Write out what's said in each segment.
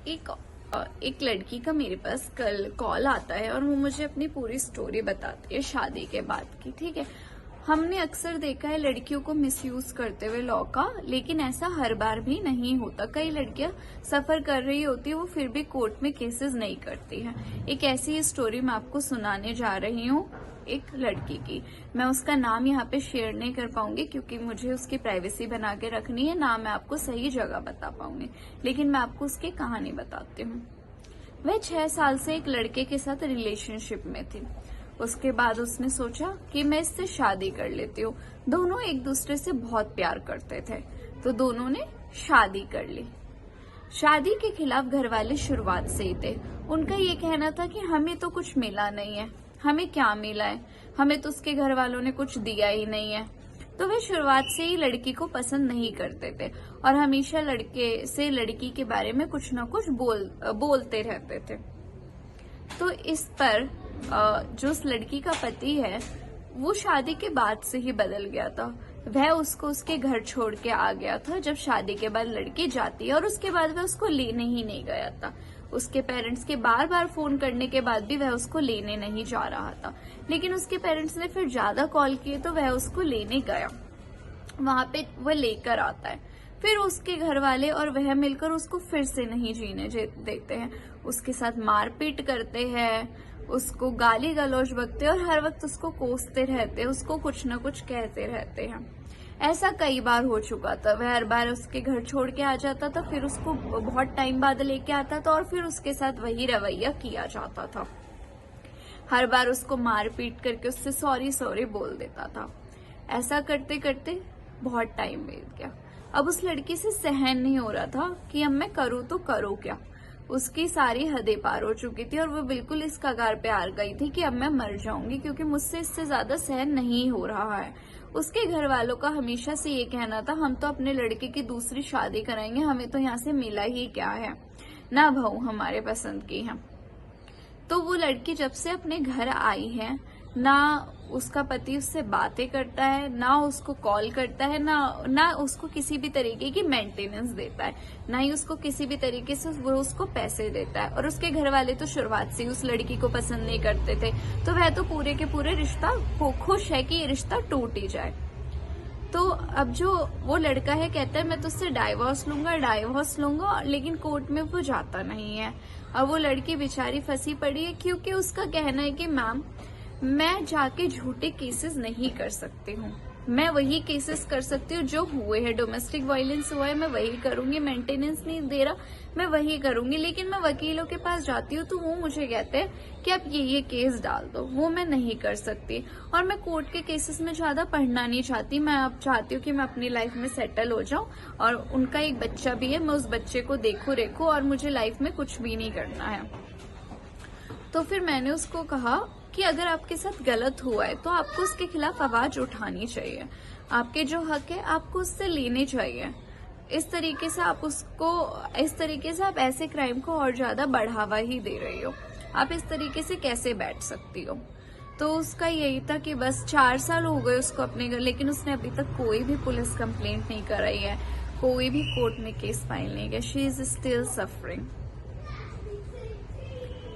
एक लड़की का मेरे पास कल कॉल आता है और वो मुझे अपनी पूरी स्टोरी बताती है शादी के बाद की। ठीक है, हमने अक्सर देखा है लड़कियों को मिसयूज करते हुए लॉ का, लेकिन ऐसा हर बार भी नहीं होता। कई लड़कियां सफर कर रही होती है, वो फिर भी कोर्ट में केसेस नहीं करती हैं। एक ऐसी स्टोरी मैं आपको सुनाने जा रही हूँ, एक लड़की की। मैं उसका नाम यहाँ पे शेयर नहीं कर पाऊंगी क्योंकि मुझे उसकी प्राइवेसी बना के रखनी है, ना मैं आपको सही जगह बता पाऊंगी, लेकिन मैं आपको उसकी कहानी बताती हूँ। वह 6 साल से एक लड़के के साथ रिलेशनशिप में थी। उसके बाद उसने सोचा कि मैं इससे शादी कर लेती हूँ। दोनों एक दूसरे से बहुत प्यार करते थे, तो दोनों ने शादी कर ली। शादी के खिलाफ घर वाले शुरुआत से ही थे। उनका ये कहना था कि हमें तो कुछ मिला नहीं है, हमें क्या मिला है, हमें तो उसके घर वालों ने कुछ दिया ही नहीं है। तो वे शुरुआत से ही लड़की को पसंद नहीं करते थे और हमेशा लड़के से लड़की के बारे में कुछ ना कुछ बोलते रहते थे। तो इस पर जो उस लड़की का पति है वो शादी के बाद से ही बदल गया था। वह उसको उसके घर छोड़ के आ गया था जब शादी के बाद लड़की जाती है, और उसके बाद वह उसको लेने ही नहीं गया था। उसके पेरेंट्स के बार बार फोन करने के बाद भी वह उसको लेने नहीं जा रहा था, लेकिन उसके पेरेंट्स ने फिर ज्यादा कॉल किए तो वह उसको लेने गया। वहां पे वह लेकर आता है, फिर उसके घर वाले और वह मिलकर उसको फिर से नहीं जीने देते हैं। उसके साथ मारपीट करते हैं, उसको गाली गलौज बकते हैं और हर वक्त उसको कोसते रहते हैं, उसको कुछ न कुछ कहते रहते हैं। ऐसा कई बार हो चुका था। वह हर बार उसके घर छोड़ के आ जाता था, फिर उसको बहुत टाइम बाद लेके आता था और फिर उसके साथ वही रवैया किया जाता था। हर बार उसको मार पीट करके उससे सॉरी सॉरी बोल देता था। ऐसा करते करते बहुत टाइम बीत गया। अब उस लड़की से सहन नहीं हो रहा था कि अब मैं करूँ तो करूँ क्या। उसकी सारी हदें पार हो चुकी थी और वो बिल्कुल इस कगार पे आ गई थी कि अब मैं मर जाऊंगी, क्योंकि मुझसे इससे ज्यादा सहन नहीं हो रहा है। उसके घर वालों का हमेशा से ये कहना था, हम तो अपने लड़के की दूसरी शादी कराएंगे, हमें तो यहाँ से मिला ही क्या है, ना बहू हमारे पसंद की है। तो वो लड़की जब से अपने घर आई है, ना उसका पति उससे बातें करता है, ना उसको कॉल करता है, ना उसको किसी भी तरीके की मेंटेनेंस देता है, ना ही उसको किसी भी तरीके से वो उसको पैसे देता है। और उसके घर वाले तो शुरुआत से उस लड़की को पसंद नहीं करते थे, तो वह तो पूरे के पूरे रिश्ता खुश है कि ये रिश्ता टूट ही जाए। तो अब जो वो लड़का है कहता है मैं तुझसे डाइवोर्स लूंगा, लेकिन कोर्ट में वो जाता नहीं है। और वो लड़की बेचारी फंसी पड़ी है, क्योंकि उसका कहना है कि मैम मैं जाके झूठे केसेस नहीं कर सकती हूँ, मैं वही केसेस कर सकती हूँ जो हुए हैं, डोमेस्टिक वायलेंस हुआ है मैं वही करूंगी, मेंटेनेंस नहीं दे रहा मैं वही करूंगी। लेकिन मैं वकीलों के पास जाती हूँ तो वो मुझे कहते हैं कि आप ये केस डाल दो, वो मैं नहीं कर सकती। और मैं कोर्ट के केसेस में ज्यादा पढ़ना नहीं चाहती, मैं अब चाहती हूँ कि मैं अपनी लाइफ में सेटल हो जाऊं, और उनका एक बच्चा भी है, मैं उस बच्चे को देखूं रेखूं, और मुझे लाइफ में कुछ भी नहीं करना है। तो फिर मैंने उसको कहा कि अगर आपके साथ गलत हुआ है तो आपको उसके खिलाफ आवाज उठानी चाहिए, आपके जो हक है आपको उससे लेने चाहिए। इस तरीके से आप ऐसे क्राइम को और ज्यादा बढ़ावा ही दे रही हो, आप इस तरीके से कैसे बैठ सकती हो। तो उसका यही था कि बस 4 साल हो गए उसको अपने घर, लेकिन उसने अभी तक कोई भी पुलिस कंप्लेंट नहीं कराई है, कोई भी कोर्ट में केस फाइल नहीं किया। She is still suffering.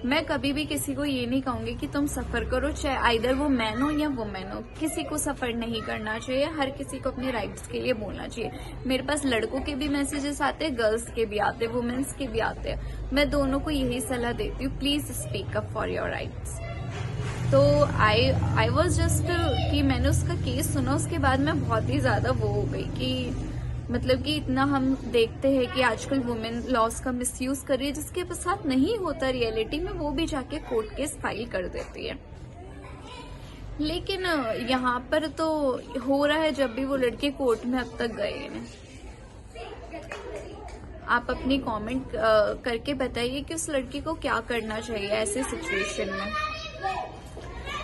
मैं कभी भी किसी को ये नहीं कहूंगी कि तुम सफर करो, चाहे आइदर वो मैन हो या वुमेन हो, किसी को सफर नहीं करना चाहिए। हर किसी को अपने राइट्स के लिए बोलना चाहिए। मेरे पास लड़कों के भी मैसेजेस आते हैं, गर्ल्स के भी आते हैं, वुमेन्स के भी आते हैं। मैं दोनों को यही सलाह देती हूँ, please speak up for your rights. तो आई वॉज जस्ट कि मैंने उसका केस सुना, उसके बाद मैं बहुत ही ज्यादा वो हो गई कि मतलब कि इतना हम देखते हैं कि आजकल वुमेन लॉज का मिसयूज कर रही है, जिसके साथ नहीं होता रियलिटी में, वो भी जाके कोर्ट केस फाइल कर देती है। लेकिन यहाँ पर तो हो रहा है, जब भी वो लड़के कोर्ट में अब तक गए हैं। आप अपनी कमेंट करके बताइए कि उस लड़की को क्या करना चाहिए ऐसे सिचुएशन में।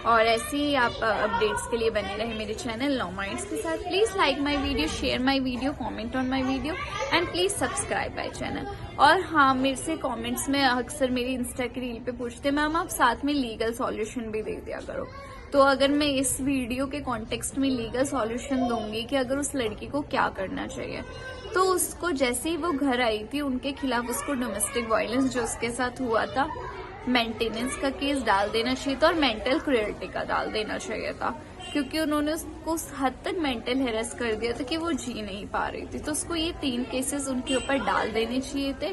और ऐसे ही आप अपडेट्स के लिए बने रहे मेरे चैनल लॉ माइंड्स के साथ। Please like my video, share my video, comment on my video and please subscribe my channel. और हाँ, मेरे से कमेंट्स में अक्सर मेरी इंस्टा की रील पे पूछते मैम आप साथ में लीगल सॉल्यूशन भी दे दिया करो, तो अगर मैं इस वीडियो के कॉन्टेक्स्ट में लीगल सॉल्यूशन दूंगी कि अगर उस लड़की को क्या करना चाहिए, तो उसको जैसे ही वो घर आई थी उनके खिलाफ उसको डोमेस्टिक वायलेंस जो उसके साथ हुआ था, मेंटेनेंस का केस डाल देना चाहिए था और मेंटल क्रुएल्टी का डाल देना चाहिए था, क्योंकि उन्होंने उसको उस हद तक मेंटल हेरेस कर दिया था कि वो जी नहीं पा रही थी। तो उसको ये 3 केसेस उनके ऊपर डाल देने चाहिए थे,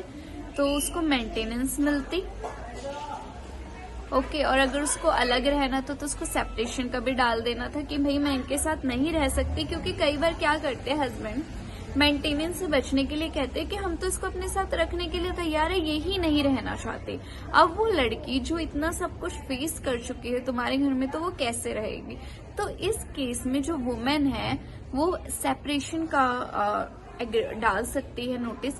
तो उसको मेंटेनेंस मिलती। ओके, और अगर उसको अलग रहना था तो उसको सेपरेशन का भी डाल देना था कि भाई मैं इनके साथ नहीं रह सकती, क्योंकि कई बार क्या करते हैं हस्बैंड मेंटेनेंस से बचने के लिए कहते हैं कि हम तो इसको अपने साथ रखने के लिए तैयार है, यही नहीं रहना चाहते। अब वो लड़की जो इतना सब कुछ फेस कर चुकी है तुम्हारे घर में, तो वो कैसे रहेगी? तो इस केस में जो वुमेन है वो सेपरेशन का डाल सकती है, नोटिस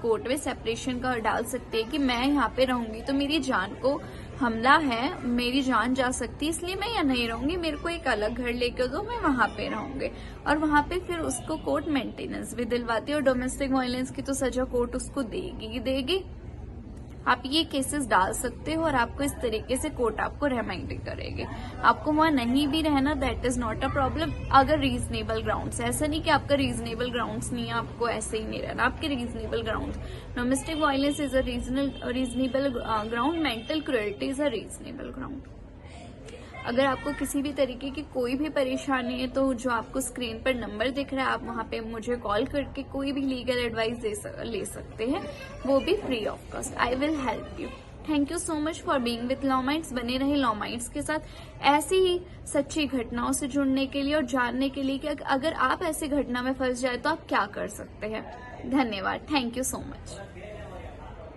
कोर्ट में सेपरेशन का डाल सकती है कि मैं यहाँ पे रहूंगी तो मेरी जान को हमला है, मेरी जान जा सकती है, इसलिए मैं यहाँ नहीं रहूंगी, मेरे को एक अलग घर लेके दो, मैं वहां पे रहूंगी। और वहां पे फिर उसको कोर्ट मेंटेनेंस भी दिलवाती है, और डोमेस्टिक वायलेंस की तो सजा कोर्ट उसको देगी ही देगी। आप ये केसेस डाल सकते हो और आपको इस तरीके से कोर्ट आपको रिमाइंड करेगी। आपको वहां नहीं भी रहना, that is not a problem, अगर रीजनेबल ग्राउंड्स है। ऐसा नहीं कि आपका रीजनेबल ग्राउंड्स नहीं है, आपको ऐसे ही नहीं रहना, आपके reasonable grounds. Domestic violence is a reasonable ground, mental cruelty is a reasonable ground. अगर आपको किसी भी तरीके की कोई भी परेशानी है, तो जो आपको स्क्रीन पर नंबर दिख रहा है, आप वहां पे मुझे कॉल करके कोई भी लीगल एडवाइस ले सकते हैं, वो भी free of cost. I will help you. Thank you so much for being with law minds. बने रहे लॉ माइंड्स के साथ ऐसी ही सच्ची घटनाओं से जुड़ने के लिए और जानने के लिए कि अगर आप ऐसी घटना में फंस जाए तो आप क्या कर सकते हैं। धन्यवाद। Thank you so much.